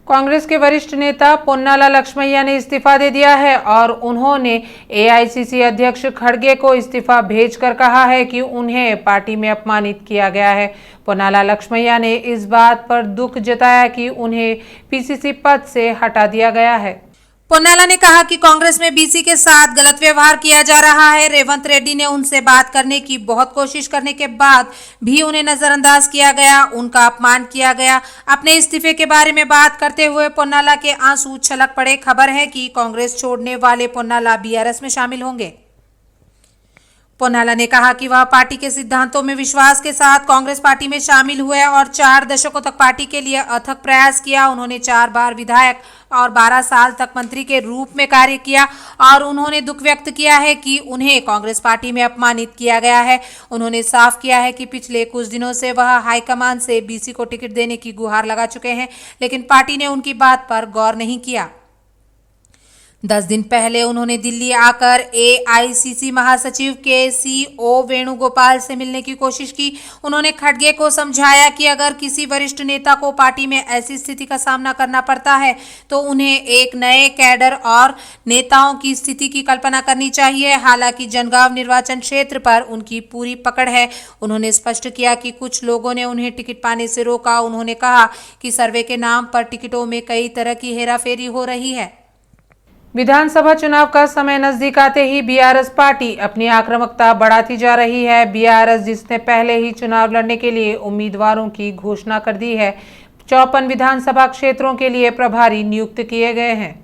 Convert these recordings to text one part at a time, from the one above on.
कांग्रेस के वरिष्ठ नेता पोन्नाला लक्ष्मैया ने इस्तीफा दे दिया है और उन्होंने एआईसीसी अध्यक्ष खड़गे को इस्तीफा भेजकर कहा है कि उन्हें पार्टी में अपमानित किया गया है। पोन्नाला लक्ष्मैया ने इस बात पर दुख जताया कि उन्हें पीसीसी पद से हटा दिया गया है। पोन्नाला ने कहा कि कांग्रेस में बीसी के साथ गलत व्यवहार किया जा रहा है। रेवंत रेड्डी ने उनसे बात करने की बहुत कोशिश करने के बाद भी उन्हें नजरअंदाज किया गया, उनका अपमान किया गया। अपने इस्तीफे के बारे में बात करते हुए पोन्नाला के आंसू छलक पड़े। खबर है कि कांग्रेस छोड़ने वाले पोन्नाला बीआरएस में शामिल होंगे। पोन्नाला ने कहा कि वह पार्टी के सिद्धांतों में विश्वास के साथ कांग्रेस पार्टी में शामिल हुए और 4 दशकों तक पार्टी के लिए अथक प्रयास किया। उन्होंने 4 बार विधायक और 12 साल तक मंत्री के रूप में कार्य किया और उन्होंने दुख व्यक्त किया है कि उन्हें कांग्रेस पार्टी में अपमानित किया गया है। उन्होंने साफ किया है कि पिछले कुछ दिनों से वह हाईकमान से बीसी को टिकट देने की गुहार लगा चुके हैं, लेकिन पार्टी ने उनकी बात पर गौर नहीं किया। 10 दिन पहले उन्होंने दिल्ली आकर एआईसीसी महासचिव के सीओ वेणुगोपाल से मिलने की कोशिश की। उन्होंने खड़गे को समझाया कि अगर किसी वरिष्ठ नेता को पार्टी में ऐसी स्थिति का सामना करना पड़ता है तो उन्हें एक नए कैडर और नेताओं की स्थिति की कल्पना करनी चाहिए। हालांकि जनगांव निर्वाचन क्षेत्र पर उनकी पूरी पकड़ है। उन्होंने स्पष्ट किया कि कुछ लोगों ने उन्हें टिकट पाने से रोका। उन्होंने कहा कि सर्वे के नाम पर टिकटों में कई तरह की हेराफेरी हो रही है। विधानसभा चुनाव का समय नजदीक आते ही बीआरएस पार्टी अपनी आक्रामकता बढ़ाती जा रही है। बीआरएस जिसने पहले ही चुनाव लड़ने के लिए उम्मीदवारों की घोषणा कर दी है, 54 विधानसभा क्षेत्रों के लिए प्रभारी नियुक्त किए गए हैं।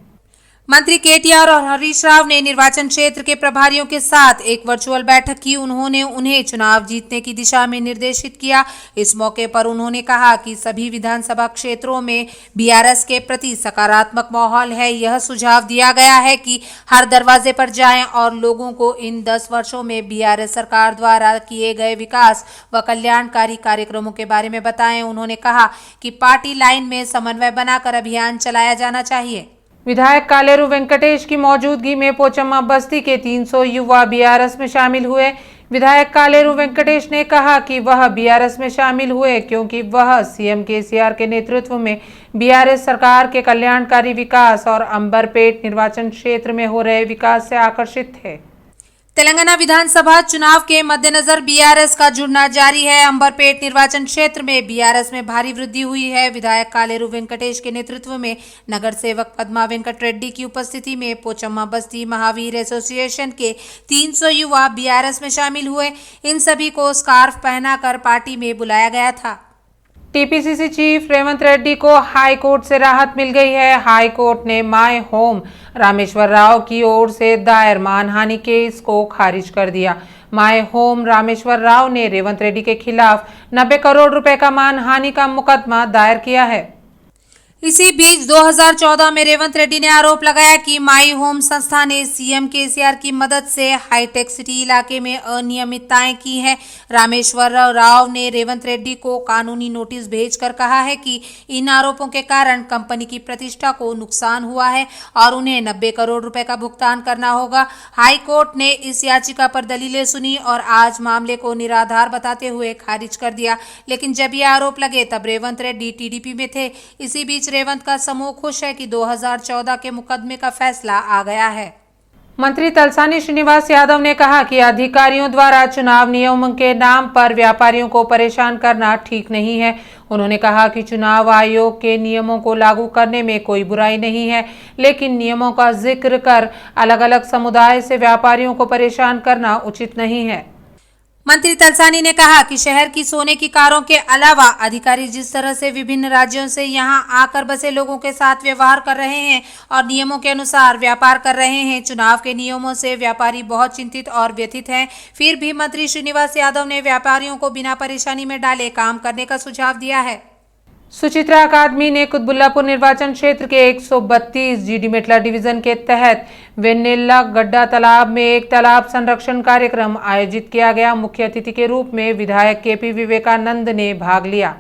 मंत्री केटीआर और हरीश राव ने निर्वाचन क्षेत्र के प्रभारियों के साथ एक वर्चुअल बैठक की। उन्होंने उन्हें चुनाव जीतने की दिशा में निर्देशित किया। इस मौके पर उन्होंने कहा कि सभी विधानसभा क्षेत्रों में बीआरएस के प्रति सकारात्मक माहौल है। यह सुझाव दिया गया है कि हर दरवाजे पर जाएं और लोगों को इन 10 वर्षों में बीआरएस सरकार द्वारा किए गए विकास व कल्याणकारी कार्यक्रमों के बारे में बताएं। उन्होंने कहा कि पार्टी लाइन में समन्वय बनाकर अभियान चलाया जाना चाहिए। विधायक कालेरू वेंकटेश की मौजूदगी में पोचम्मा बस्ती के 300 युवा बीआरएस में शामिल हुए। विधायक कालेरू वेंकटेश ने कहा कि वह बीआरएस में शामिल हुए क्योंकि वह सीएम केसीआर के नेतृत्व में बीआरएस सरकार के कल्याणकारी विकास और अंबरपेट निर्वाचन क्षेत्र में हो रहे विकास से आकर्षित थे। तेलंगाना विधानसभा चुनाव के मद्देनजर बीआरएस का जुड़ना जारी है। अंबरपेट निर्वाचन क्षेत्र में बीआरएस में भारी वृद्धि हुई है। विधायक कालेरू वेंकटेश के नेतृत्व में नगर सेवक पद्मा वेंकट रेड्डी की उपस्थिति में पोचम्मा बस्ती महावीर एसोसिएशन के 300 युवा बीआरएस में शामिल हुए। इन सभी को स्कार्फ पहनाकर पार्टी में बुलाया गया था। टीपीसीसी चीफ रेवंत रेड्डी को हाई कोर्ट से राहत मिल गई है। हाई कोर्ट ने माय होम रामेश्वर राव की ओर से दायर मानहानि केस को खारिज कर दिया। माय होम रामेश्वर राव ने रेवंत रेड्डी के खिलाफ 90 करोड़ रुपए का मानहानि का मुकदमा दायर किया है। इसी बीच 2014 में रेवंत रेड्डी ने आरोप लगाया कि माई होम संस्था ने सीएम केसीआर की मदद से हाईटेक सिटी इलाके में अनियमितताएं की हैं। रामेश्वर राव ने रेवंत रेड्डी को कानूनी नोटिस भेजकर कहा है कि इन आरोपों के कारण कंपनी की प्रतिष्ठा को नुकसान हुआ है और उन्हें 90 करोड़ रुपए का भुगतान करना होगा। हाई कोर्ट ने इस याचिका पर दलीलें सुनी और आज मामले को निराधार बताते हुए खारिज कर दिया। लेकिन जब ये आरोप लगे तब रेवंत रेड्डी टीडीपी में थे। इसी बीच रेवंत का समूह खुश है कि 2014 के मुकदमे का फैसला आ गया है। मंत्री तलसानी श्रीनिवास यादव ने कहा कि अधिकारियों द्वारा चुनाव नियमों के नाम पर व्यापारियों को परेशान करना ठीक नहीं है। उन्होंने कहा कि चुनाव आयोग के नियमों को लागू करने में कोई बुराई नहीं है, लेकिन नियमों का जिक्र कर अलग अलग समुदाय से व्यापारियों को परेशान करना उचित नहीं है। मंत्री तलसानी ने कहा कि शहर की सोने की कारों के अलावा अधिकारी जिस तरह से विभिन्न राज्यों से यहां आकर बसे लोगों के साथ व्यवहार कर रहे हैं और नियमों के अनुसार व्यापार कर रहे हैं, चुनाव के नियमों से व्यापारी बहुत चिंतित और व्यथित हैं। फिर भी मंत्री श्रीनिवास यादव ने व्यापारियों को बिना परेशानी में डाले काम करने का सुझाव दिया है। सुचित्रा अकादमी ने कुतबुल्लापुर निर्वाचन क्षेत्र के 132 जीडी मेटला डिवीजन के तहत वेनेला गड्ढा तालाब में एक तालाब संरक्षण कार्यक्रम आयोजित किया गया। मुख्य अतिथि के रूप में विधायक केपी विवेकानंद ने भाग लिया।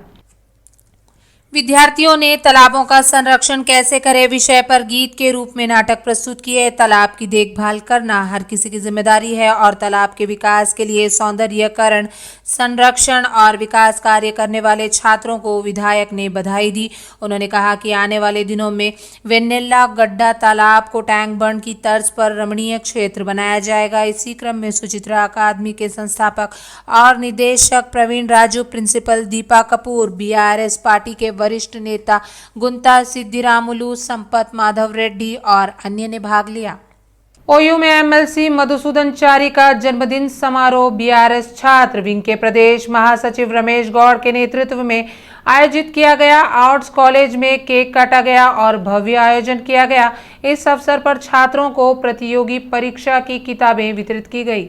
विद्यार्थियों ने तालाबों का संरक्षण कैसे करें विषय पर गीत के रूप में नाटक प्रस्तुत किए। तालाब की देखभाल करना हर किसी की जिम्मेदारी है और तालाब के विकास के लिए सौंदर्यीकरण, संरक्षण और विकास कार्य करने वाले छात्रों को विधायक ने बधाई दी। उन्होंने कहा कि आने वाले दिनों में वेनेला गड्ढा तालाब को टैंक बंड की तर्ज पर रमणीय क्षेत्र बनाया जाएगा। इसी क्रम में सुचित्रा अकादमी के संस्थापक और निदेशक Praveen Raju, principal Deepa Kapoor, BRS party के वरिष्ठ नेता गुंता सिद्धिरामुलु, संपत माधव रेड्डी और अन्य ने भाग लिया। ओयू में एमएलसी मधुसूदन चारी का जन्मदिन समारोह बीआरएस छात्र विंग के प्रदेश महासचिव रमेश गौड़ के नेतृत्व में आयोजित किया गया। आर्ट्स कॉलेज में केक काटा गया और भव्य आयोजन किया गया। इस अवसर पर छात्रों को प्रतियोगी परीक्षा की किताबें वितरित की गई।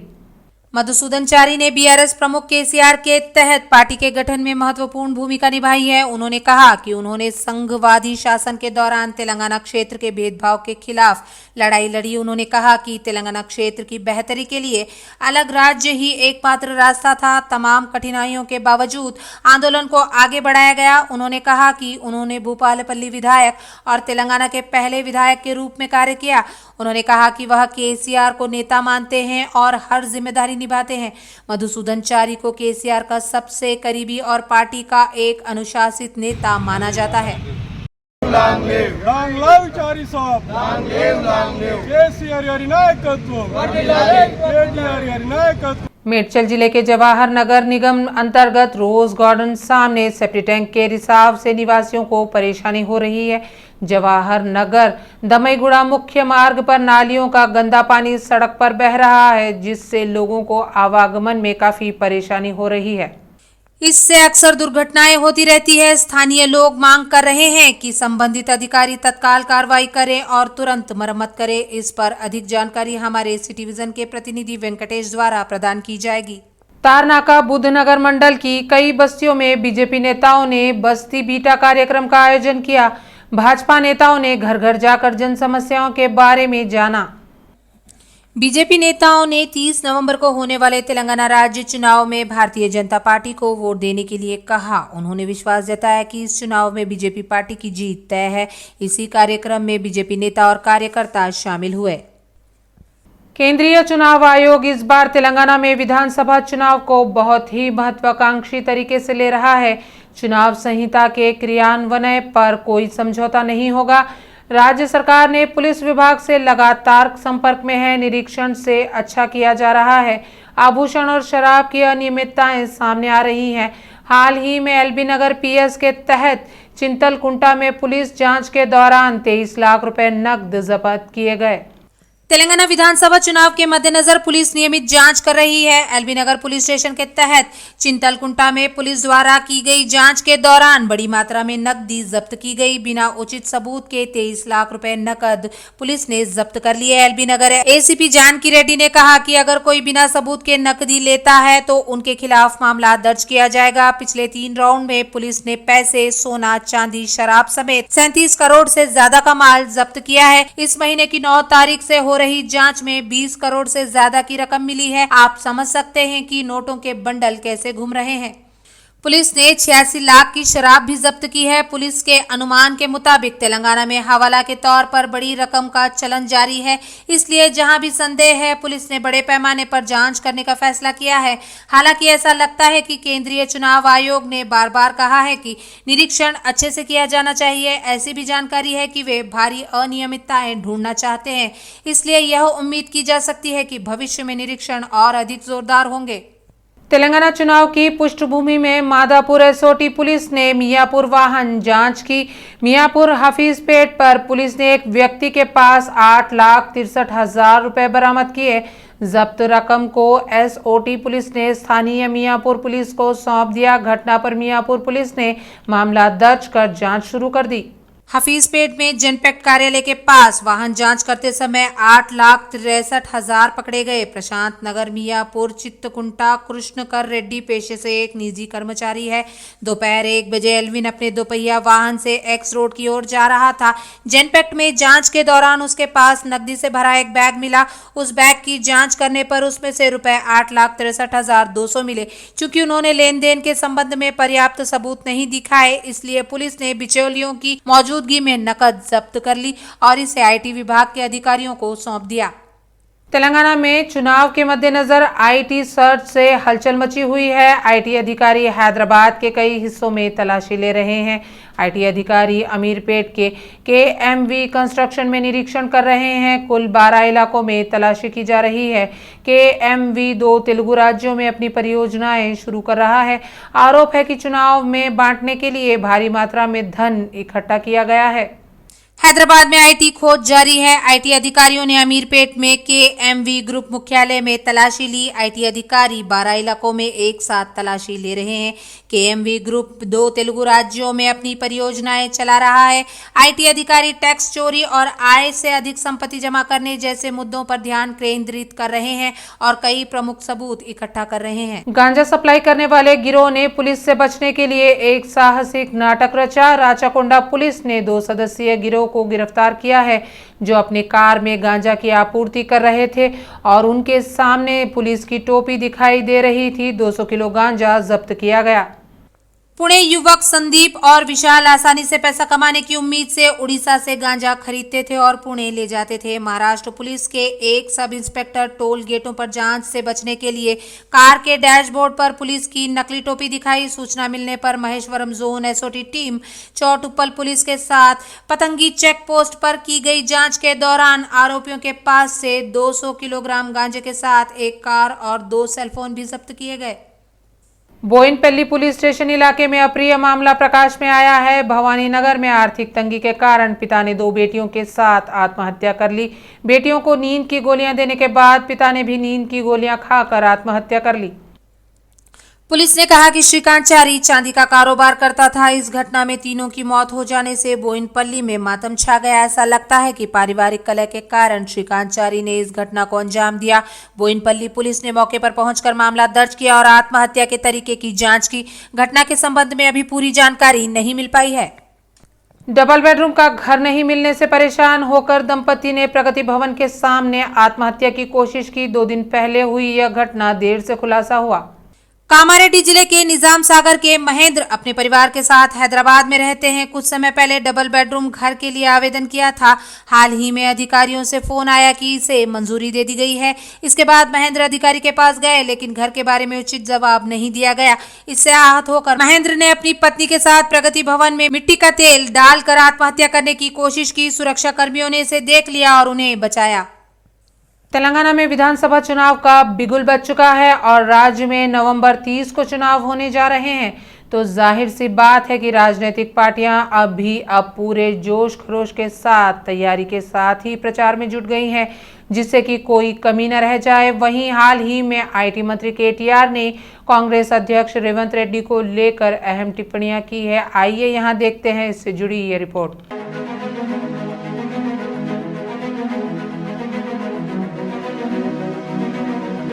मधुसूदन चारी ने बीआरएस प्रमुख केसीआर के तहत पार्टी के गठन में महत्वपूर्ण भूमिका निभाई है। उन्होंने कहा कि उन्होंने संघवादी शासन के दौरान तेलंगाना क्षेत्र के भेदभाव के खिलाफ लड़ाई लड़ी। उन्होंने कहा कि तेलंगाना क्षेत्र की बेहतरी के लिए अलग राज्य ही एकमात्र रास्ता था। तमाम कठिनाइयों के बावजूद आंदोलन को आगे बढ़ाया गया। उन्होंने कहा कि उन्होंने भूपालपल्ली विधायक और तेलंगाना के पहले विधायक के रूप में कार्य किया। उन्होंने कहा कि वह केसीआर को नेता मानते हैं और हर जिम्मेदारी निभाते हैं। मधुसूदन चारी को केसीआर का सबसे करीबी और पार्टी का एक अनुशासित नेता माना जाता है। मेडचल जिले के जवाहर नगर निगम अंतर्गत रोज गार्डन सामने सेप्टिक टैंक के रिसाव से निवासियों को परेशानी हो रही है। जवाहर नगर दमईगुड़ा मुख्य मार्ग पर नालियों का गंदा पानी सड़क पर बह रहा है, जिससे लोगों को आवागमन में काफी परेशानी हो रही है। इससे अक्सर दुर्घटनाएं होती रहती है। स्थानीय लोग मांग कर रहे हैं कि संबंधित अधिकारी तत्काल कार्रवाई करें और तुरंत मरम्मत करें। इस पर अधिक जानकारी हमारे सिटी विजन के प्रतिनिधि वेंकटेश द्वारा प्रदान की जाएगी। तारनाका बुद्धनगर मंडल की कई बस्तियों में बीजेपी नेताओं ने बस्ती बीटा कार्यक्रम का आयोजन किया। भाजपा नेताओं ने घर घर जाकर जन समस्याओं के बारे में जाना। बीजेपी नेताओं ने 30 नवंबर को होने वाले तेलंगाना राज्य चुनाव में भारतीय जनता पार्टी को वोट देने के लिए कहा। उन्होंने विश्वास जताया कि इस चुनाव में बीजेपी पार्टी की जीत तय है। इसी कार्यक्रम में बीजेपी नेता और कार्यकर्ता शामिल हुए। केंद्रीय चुनाव आयोग इस बार तेलंगाना में विधानसभा चुनाव को बहुत ही महत्वाकांक्षी तरीके से ले रहा है। चुनाव संहिता के क्रियान्वयन पर कोई समझौता नहीं होगा। राज्य सरकार ने पुलिस विभाग से लगातार संपर्क में है। निरीक्षण से अच्छा किया जा रहा है। आभूषण और शराब की अनियमितताएं सामने आ रही हैं। हाल ही में एलबी नगर पीएस के तहत चिंतलकुंटा में पुलिस जांच के दौरान 23 लाख रुपए नकद जब्त किए गए। तेलंगाना विधानसभा चुनाव के मद्देनजर पुलिस नियमित जांच कर रही है। एलबी नगर पुलिस स्टेशन के तहत चिंतलकुंटा में पुलिस द्वारा की गई जांच के दौरान बड़ी मात्रा में नकदी जब्त की गई। बिना उचित सबूत के 23 लाख रुपए नकद पुलिस ने जब्त कर लिए। एलबी नगर एसीपी जानकी रेड्डी ने कहा कि अगर कोई बिना सबूत के नकदी लेता है तो उनके खिलाफ मामला दर्ज किया जाएगा। पिछले 3 राउंड में पुलिस ने पैसे, सोना, चांदी, शराब समेत 37 करोड़ से ज्यादा का माल जब्त किया है। इस महीने की 9 तारीख से हो रही जांच में 20 करोड़ से ज्यादा की रकम मिली है। आप समझ सकते हैं कि नोटों के बंडल कैसे घूम रहे हैं। पुलिस ने 86 लाख की शराब भी जब्त की है। पुलिस के अनुमान के मुताबिक तेलंगाना में हवाला के तौर पर बड़ी रकम का चलन जारी है, इसलिए जहां भी संदेह है पुलिस ने बड़े पैमाने पर जांच करने का फैसला किया है। हालांकि ऐसा लगता है कि केंद्रीय चुनाव आयोग ने बार बार कहा है कि निरीक्षण अच्छे से किया जाना चाहिए। ऐसी भी जानकारी है कि वे भारी अनियमितताएं ढूंढना चाहते हैं, इसलिए यह उम्मीद की जा सकती है कि भविष्य में निरीक्षण और अधिक जोरदार होंगे। तेलंगाना चुनाव की पृष्ठभूमि में मादापुर एसओटी पुलिस ने मियापुर वाहन जांच की। मियापुर हफीजपेट पर पुलिस ने एक व्यक्ति के पास 8,63,000 रुपए बरामद किए। जब्त रकम को एसओटी पुलिस ने स्थानीय मियापुर पुलिस को सौंप दिया। घटना पर मियापुर पुलिस ने मामला दर्ज कर जांच शुरू कर दी। हफीजपेट में जनपैक्ट कार्यालय के पास वाहन जांच करते समय 8,63,000 पकड़े गए। प्रशांत नगर मियापुर चित्तकुंटा कृष्णकर रेड्डी पेशे से एक निजी कर्मचारी है। दोपहर 1 बजे एल्विन अपने दोपहिया वाहन से एक्स रोड की ओर जा रहा था। जनपैक्ट में जांच के दौरान उसके पास नकदी से भरा एक बैग मिला। उस बैग की जांच करने पर उसमें से रुपए 8,63,200 मिले। चूंकि उन्होंने लेन देन के संबंध में पर्याप्त सबूत नहीं दिखाए, इसलिए पुलिस ने बिचौलियों की मौजूदगी में नकद जब्त कर ली और इसे आईटी विभाग के अधिकारियों को सौंप दिया। तेलंगाना में चुनाव के मद्देनजर आईटी सर्च से हलचल मची हुई है। आईटी अधिकारी हैदराबाद के कई हिस्सों में तलाशी ले रहे हैं। आईटी अधिकारी अमीरपेट के केएमवी कंस्ट्रक्शन में निरीक्षण कर रहे हैं। कुल 12 इलाकों में तलाशी की जा रही है। केएमवी 2 तेलुगु राज्यों में अपनी परियोजनाएं शुरू कर रहा है। आरोप है कि चुनाव में बांटने के लिए भारी मात्रा में धन इकट्ठा किया गया है। हैदराबाद में आईटी खोज जारी है। आईटी अधिकारियों ने अमीरपेट में केएमवी ग्रुप मुख्यालय में तलाशी ली। आईटी अधिकारी 12 इलाकों में एक साथ तलाशी ले रहे हैं। केएमवी ग्रुप 2 तेलुगु राज्यों में अपनी परियोजनाएं चला रहा है। आईटी अधिकारी टैक्स चोरी और आय से अधिक संपत्ति जमा करने जैसे मुद्दों पर ध्यान केंद्रित कर रहे हैं और कई प्रमुख सबूत इकट्ठा कर रहे हैं। गांजा सप्लाई करने वाले गिरोह ने पुलिस से बचने के लिए एक साहसिक नाटक रचा। राचाकोंडा पुलिस ने 2 सदस्यीय गिरोह को गिरफ्तार किया है, जो अपनी कार में गांजा की आपूर्ति कर रहे थे और उनके सामने पुलिस की टोपी दिखाई दे रही थी। 200 किलो गांजा जब्त किया गया। पुणे युवक संदीप और विशाल आसानी से पैसा कमाने की उम्मीद से उड़ीसा से गांजा खरीदते थे और पुणे ले जाते थे। महाराष्ट्र पुलिस के एक सब इंस्पेक्टर टोल गेटों पर जांच से बचने के लिए कार के डैशबोर्ड पर पुलिस की नकली टोपी दिखाई। सूचना मिलने पर Maheshwaram zone SOT team Choutuppal police के साथ पतंगी चेक पोस्ट पर की गई जांच के दौरान आरोपियों के पास से 200 किलोग्राम गांजे के साथ एक कार और 2 सेलफोन भी जब्त किए गए। बोयिनपल्ली पुलिस स्टेशन इलाके में अप्रिय मामला प्रकाश में आया है। भवानी नगर में आर्थिक तंगी के कारण पिता ने 2 बेटियों के साथ आत्महत्या कर ली। बेटियों को नींद की गोलियां देने के बाद पिता ने भी नींद की गोलियां खाकर आत्महत्या कर ली। पुलिस ने कहा कि श्रीकांतचारी चांदी का कारोबार करता था। इस घटना में तीनों की मौत हो जाने से बोयिनपल्ली में मातम छा गया। ऐसा लगता है कि पारिवारिक कलह के कारण श्रीकांतचारी ने इस घटना को अंजाम दिया। बोयिनपल्ली पुलिस ने मौके पर पहुंचकर मामला दर्ज किया और आत्महत्या के तरीके की जांच की। घटना के संबंध में अभी पूरी जानकारी नहीं मिल पाई है। डबल बेडरूम का घर नहीं मिलने से परेशान होकर दंपति ने प्रगति भवन के सामने आत्महत्या की कोशिश की। 2 दिन पहले हुई यह घटना देर से खुलासा हुआ। कामारेड्डी जिले के निजाम सागर के महेंद्र अपने परिवार के साथ हैदराबाद में रहते हैं। कुछ समय पहले डबल बेडरूम घर के लिए आवेदन किया था। हाल ही में अधिकारियों से फोन आया कि इसे मंजूरी दे दी गई है। इसके बाद महेंद्र अधिकारी के पास गए, लेकिन घर के बारे में उचित जवाब नहीं दिया गया। इससे आहत होकर महेंद्र ने अपनी पत्नी के साथ प्रगति भवन में मिट्टी का तेल डालकर आत्महत्या करने की कोशिश की। सुरक्षा कर्मियों ने इसे देख लिया और उन्हें बचाया। तेलंगाना में विधानसभा चुनाव का बिगुल बज चुका है और राज्य में नवंबर 30 को चुनाव होने जा रहे हैं। तो जाहिर सी बात है कि राजनीतिक पार्टियां अब पूरे जोश खरोश के साथ तैयारी के साथ ही प्रचार में जुट गई हैं, जिससे कि कोई कमी न रह जाए। वहीं हाल ही में आईटी मंत्री केटीआर ने कांग्रेस अध्यक्ष रेवंत रेड्डी को लेकर अहम टिप्पणियां की है। आइए यहां देखते हैं इससे जुड़ी ये रिपोर्ट।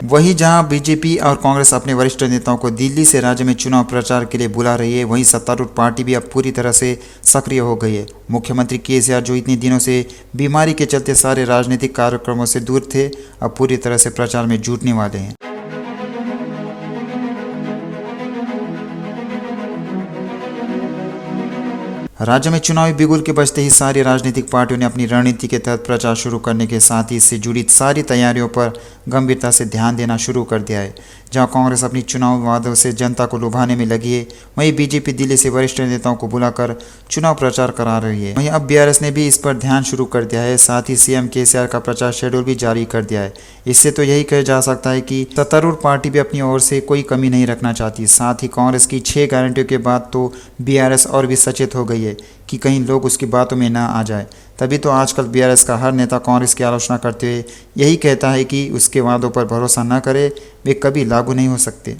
वहीं जहां बीजेपी और कांग्रेस अपने वरिष्ठ नेताओं को दिल्ली से राज्य में चुनाव प्रचार के लिए बुला रही है, वहीं सत्तारूढ़ पार्टी भी अब पूरी तरह से सक्रिय हो गई है। मुख्यमंत्री केसीआर, जो इतने दिनों से बीमारी के चलते सारे राजनीतिक कार्यक्रमों से दूर थे, अब पूरी तरह से प्रचार में जुटने वाले हैं। राज्य में चुनावी बिगुल के बजते ही सारी राजनीतिक पार्टियों ने अपनी रणनीति के तहत प्रचार शुरू करने के साथ ही इससे जुड़ी सारी तैयारियों पर गंभीरता से ध्यान देना शुरू कर दिया है। जहां कांग्रेस अपनी चुनाव वादों से जनता को लुभाने में लगी है, वहीं बीजेपी दिल्ली से वरिष्ठ नेताओं को बुलाकर चुनाव प्रचार करा रही है। वहीं अब बीआरएस ने भी इस पर ध्यान शुरू कर दिया है। साथ ही सीएम केसीआर का प्रचार शेड्यूल भी जारी कर दिया है। इससे तो यही कहा जा सकता है कि सत्तारूढ़ पार्टी भी अपनी ओर से कोई कमी नहीं रखना चाहती। साथ ही कांग्रेस की 6 गारंटियों के बाद तो बीआरएस और भी सचेत हो गई है कि कहीं लोग उसकी बातों में ना आ जाए। तभी तो आजकल बीआरएस का हर नेता कांग्रेस की आलोचना करते हुए यही कहता है कि उसके वादों पर भरोसा न करे, वे कभी लागू नहीं हो सकते।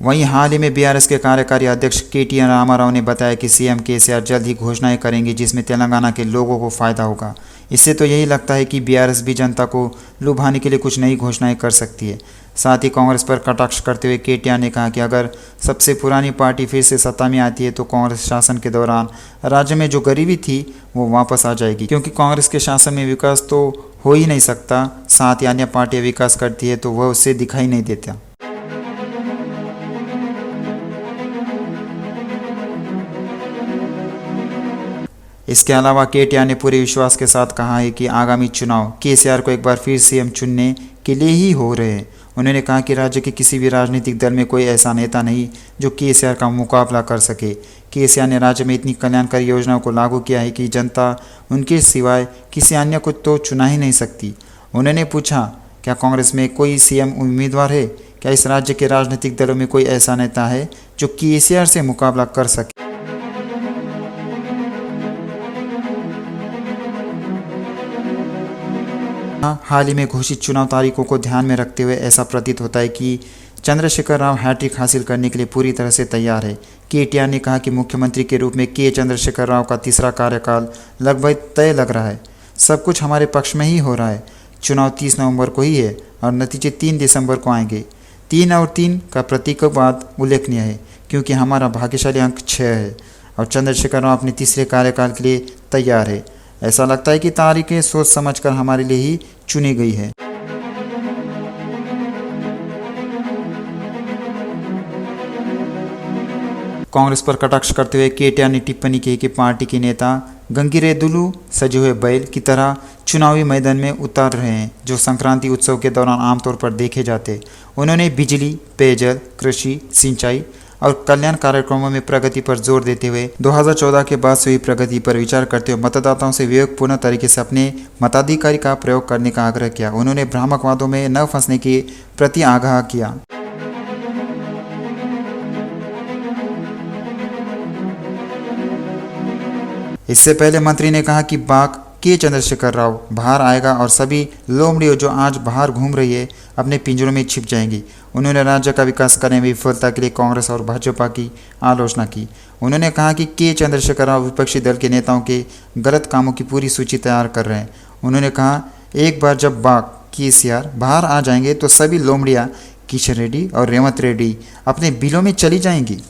वहीं हाल ही में बीआरएस के कार्यकारी अध्यक्ष के.टी. रामाराव ने बताया कि सीएम केसीआर जल्द ही घोषणाएं करेंगे जिसमें तेलंगाना के लोगों को फायदा होगा। इससे तो यही लगता है कि बीआरएस भी जनता को लुभाने के लिए कुछ नई घोषणाएं कर सकती है। साथ ही कांग्रेस पर कटाक्ष करते हुए के.टी. ने कहा कि अगर सबसे पुरानी पार्टी फिर से सत्ता में आती है तो कांग्रेस शासन के दौरान राज्य में जो गरीबी थी वो वापस आ जाएगी, क्योंकि कांग्रेस के शासन में विकास तो हो ही नहीं सकता। साथ ही अन्य पार्टियां विकास करती है तो वह उससे दिखाई नहीं देता। इसके अलावा के.टी. ने पूरे विश्वास के साथ कहा है कि आगामी चुनाव केसीआर को एक बार फिर सीएम चुनने के लिए ही हो रहे हैं। उन्होंने कहा कि राज्य के किसी भी राजनीतिक दल में कोई ऐसा नेता नहीं जो केसीआर का मुकाबला कर सके। केसीआर ने राज्य में इतनी कल्याणकारी योजनाओं को लागू किया है कि जनता उनके सिवाय किसी अन्य को तो चुना ही नहीं सकती। उन्होंने पूछा, क्या कांग्रेस में कोई सीएम उम्मीदवार है? क्या इस राज्य के राजनीतिक दलों में कोई ऐसा नेता है जो केसीआर से मुकाबला कर सके? हाल ही में घोषित चुनाव तारीखों को ध्यान में रखते हुए ऐसा प्रतीत होता है कि चंद्रशेखर राव हैट्रिक हासिल करने के लिए पूरी तरह से तैयार है। के.टी. ने कहा कि मुख्यमंत्री के रूप में चंद्रशेखर राव का तीसरा कार्यकाल लगभग तय लग रहा है। सब कुछ हमारे पक्ष में ही हो रहा है। चुनाव 30 नवंबर को ही है और नतीजे 3 दिसंबर को आएंगे। 3 और 3 का प्रतीकवाद उल्लेखनीय है क्योंकि हमारा भाग्यशाली अंक 6 है और चंद्रशेखर राव अपने तीसरे कार्यकाल के लिए तैयार है। ऐसा लगता है कि तारीखें सोच समझकर हमारे लिए ही चुनी गई है। कांग्रेस पर कटाक्ष करते हुए के.टी. ने टिप्पणी की कि पार्टी के नेता गंगीरेदुलु सजे हुए बैल की तरह चुनावी मैदान में उतर रहे हैं जो संक्रांति उत्सव के दौरान आमतौर पर देखे जाते। उन्होंने बिजली, पेयजल, कृषि, सिंचाई और कल्याण कार्यक्रमों में प्रगति पर जोर देते हुए 2014 के बाद से हुई प्रगति पर विचार करते हुए मतदाताओं से विवेकपूर्ण तरीके से अपने मताधिकार का प्रयोग करने का आग्रह किया। उन्होंने भ्रामकवादों में न फंसने के प्रति आगाह किया। इससे पहले मंत्री ने कहा कि बाघ चंद्रशेखर राव बाहर आएगा और सभी लोमड़ियों जो आज बाहर घूम रही है अपने पिंजरों में छिप जाएंगी। उन्होंने राज्य का विकास करने में विफलता के लिए कांग्रेस और भाजपा की आलोचना की। उन्होंने कहा कि चंद्रशेखर राव विपक्षी दल के नेताओं के गलत कामों की पूरी सूची तैयार कर रहे हैं। उन्होंने कहा, एक बार जब बाघ केसीआर बाहर आ जाएंगे तो सभी लोमड़ियाँ किशन रेड्डी और रेवंत रेड्डी अपने बिलों में चली जाएंगी।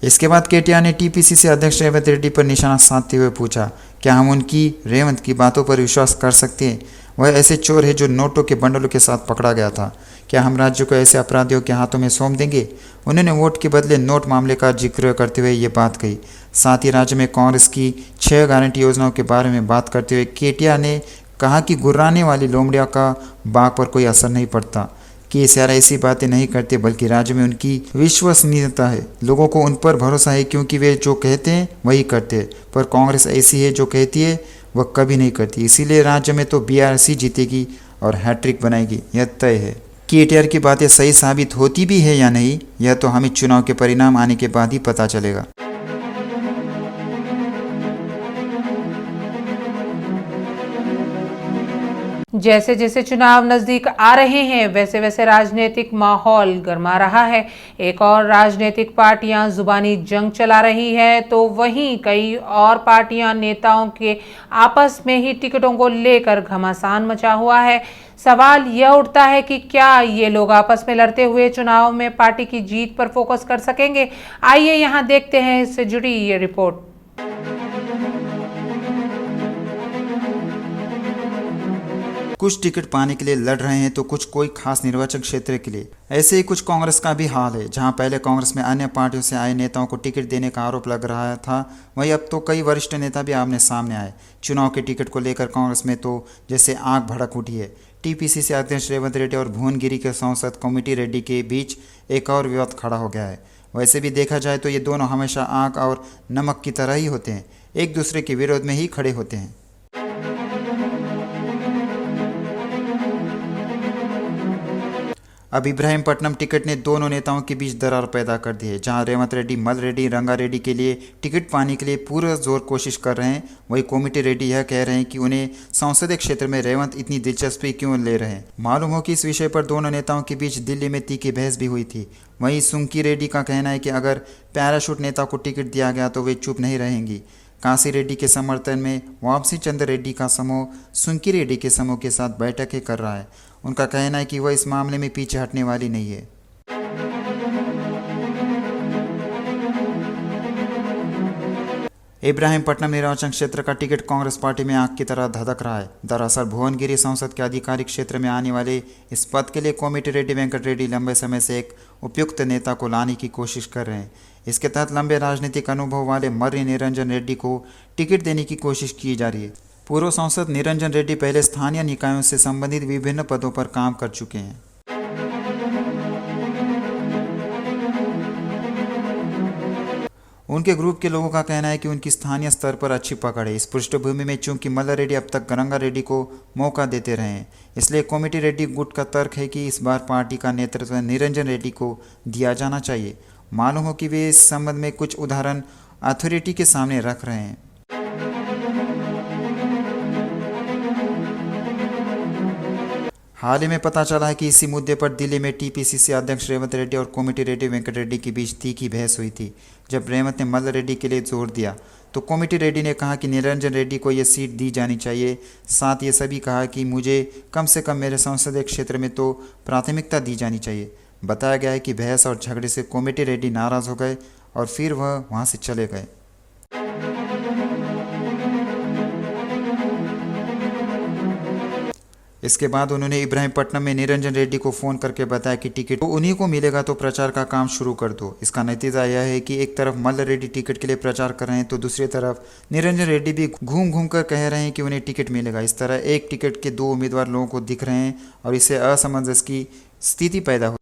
इसके बाद के.टी. ने टीपीसीसी अध्यक्ष रेवंत रेड्डी पर निशाना साधते हुए पूछा, क्या हम उनकी रेवंत की बातों पर विश्वास कर सकते हैं? वह ऐसे चोर है जो नोटों के बंडलों के साथ पकड़ा गया था। क्या हम राज्य को ऐसे अपराधियों के हाथों में सौंप देंगे? उन्होंने वोट के बदले नोट मामले का जिक्र करते हुए ये बात कही। साथ ही राज्य में कांग्रेस की 6 गारंटी योजनाओं के बारे में बात करते हुए के.टी. ने कहा कि गुर्राने वाली लोमड़िया का बाघ पर कोई असर नहीं पड़ता। केसीआर ऐसी बातें नहीं करते बल्कि राज्य में उनकी विश्वसनीयता है। लोगों को उन पर भरोसा है क्योंकि वे जो कहते हैं वही करते हैं। पर कांग्रेस ऐसी है जो कहती है वह कभी नहीं करती। इसीलिए राज्य में तो बीआरएस ही जीतेगी और हैट्रिक बनाएगी, यह तय है। के.टी. की बातें सही साबित होती भी है या नहीं, यह तो हमें चुनाव के परिणाम आने के बाद ही पता चलेगा। जैसे जैसे चुनाव नजदीक आ रहे हैं वैसे वैसे राजनीतिक माहौल गर्मा रहा है। एक और राजनीतिक पार्टियां जुबानी जंग चला रही है तो वहीं कई और पार्टियां नेताओं के आपस में ही टिकटों को लेकर घमासान मचा हुआ है। सवाल यह उठता है कि क्या ये लोग आपस में लड़ते हुए चुनाव में पार्टी की जीत पर फोकस कर सकेंगे? आइए यहाँ देखते हैं इससे जुड़ी ये रिपोर्ट। कुछ टिकट पाने के लिए लड़ रहे हैं तो कुछ कोई खास निर्वाचन क्षेत्र के लिए। ऐसे ही कुछ कांग्रेस का भी हाल है, जहां पहले कांग्रेस में अन्य पार्टियों से आए नेताओं को टिकट देने का आरोप लग रहा था, वहीं अब तो कई वरिष्ठ नेता भी आमने सामने आए। चुनाव के टिकट को लेकर कांग्रेस में तो जैसे आग भड़क उठी है। टीपीसीसी अध्यक्ष रेवंत रेड्डी और भुवनगिरी के सांसद कोमटी रेड्डी के बीच एक और विवाद खड़ा हो गया है। वैसे भी देखा जाए तो ये दोनों हमेशा आग और नमक की तरह ही होते हैं, एक दूसरे के विरोध में ही खड़े होते हैं। अब इब्राहीमपट्टनम टिकट ने दोनों नेताओं के बीच दरार पैदा कर दी है। जहां रेवंत रेड्डी मल रेड्डी रंगारेड्डी के लिए टिकट पाने के लिए पूरा जोर कोशिश कर रहे हैं, वहीं कोमटिरेड्डी रेड्डी यह कह रहे हैं कि उन्हें संसदीय क्षेत्र में रेवंत इतनी दिलचस्पी क्यों ले रहे हैं। मालूम हो कि इस विषय पर दोनों नेताओं के बीच दिल्ली में तीखी बहस भी हुई थी। वहीं सुंकी रेड्डी का कहना है कि अगर पैराशूट नेता को टिकट दिया गया तो वे चुप नहीं रहेंगी। काशी रेड्डी के समर्थन में वापसी चंद्र रेड्डी का समूह सुंकी रेड्डी के समूह के साथ बैठकें कर रहा है। उनका कहना है कि वह इस मामले में पीछे हटने वाली नहीं है। इब्राहीमपट्टनम निर्वाचन क्षेत्र का टिकट कांग्रेस पार्टी में आग की तरह धधक रहा है। दरअसल भुवनगिरी संसद के आधिकारिक क्षेत्र में आने वाले इस पद के लिए कोमटिरेड्डी वेंकट रेड्डी लंबे समय से एक उपयुक्त नेता को लाने की कोशिश कर रहे हैं। इसके तहत लंबे राजनीतिक अनुभव वाले मर्री निरंजन रेड्डी को टिकट देने की कोशिश की जा रही है। पूर्व सांसद निरंजन रेड्डी पहले स्थानीय निकायों से संबंधित विभिन्न पदों पर काम कर चुके हैं। उनके ग्रुप के लोगों का कहना है कि उनकी स्थानीय स्तर पर अच्छी पकड़ है। इस पृष्ठभूमि में चूंकि मल्ला रेड्डी अब तक रंगारेड्डी को मौका देते रहे हैं, इसलिए कोमटिरेड्डी गुट का तर्क है कि इस बार पार्टी का नेतृत्व निरंजन रेड्डी को दिया जाना चाहिए। मालूम हो कि वे इस संबंध में कुछ उदाहरण अथॉरिटी के सामने रख रहे हैं। हाल ही में पता चला है कि इसी मुद्दे पर दिल्ली में टीपीसीसी अध्यक्ष रेवंत रेड्डी और कोमटिरेड्डी वेंकट रेड्डी के बीच तीखी बहस हुई थी। जब रेवंत ने मल्ल रेड्डी के लिए जोर दिया तो कोमटिरेड्डी ने कहा कि निरंजन रेड्डी को यह सीट दी जानी चाहिए। साथ ये सभी कहा कि मुझे कम से कम मेरे संसदीय क्षेत्र में तो प्राथमिकता दी जानी चाहिए। बताया गया है कि बहस और झगड़े से कोमटिरेड्डी नाराज हो गए और फिर वह वहां से चले गए। इसके बाद उन्होंने इब्राहीमपट्टनम में निरंजन रेड्डी को फ़ोन करके बताया कि टिकट तो उन्हीं को मिलेगा तो प्रचार का काम शुरू कर दो। इसका नतीजा यह है कि एक तरफ मल्ल रेड्डी टिकट के लिए प्रचार कर रहे हैं तो दूसरी तरफ निरंजन रेड्डी भी घूम घूम कर कह रहे हैं कि उन्हें टिकट मिलेगा। इस तरह एक टिकट के दो उम्मीदवार लोगों को दिख रहे हैं और इससे असमंजस की स्थिति पैदा हुई।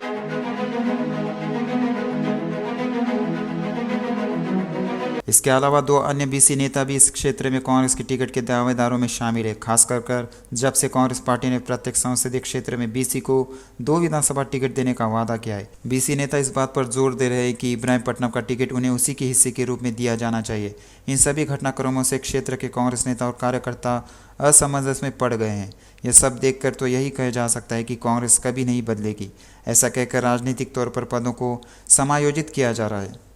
इसके अलावा दो अन्य बीसी नेता भी इस क्षेत्र में कांग्रेस की टिकट के दावेदारों में शामिल है। खासकर जब से कांग्रेस पार्टी ने प्रत्येक संसदीय क्षेत्र में बीसी को 2 विधानसभा टिकट देने का वादा किया है। बीसी नेता इस बात पर जोर दे रहे हैं कि इब्राहीमपट्टनम का टिकट उन्हें उसी के हिस्से के रूप में दिया जाना चाहिए। इन सभी घटनाक्रमों से क्षेत्र के कांग्रेस नेता और कार्यकर्ता असमंजस में पड़ गए हैं। यह सब देखकर तो यही कहा जा सकता है कि कांग्रेस कभी नहीं बदलेगी। ऐसा कहकर राजनीतिक तौर पर पदों को समायोजित किया जा रहा है।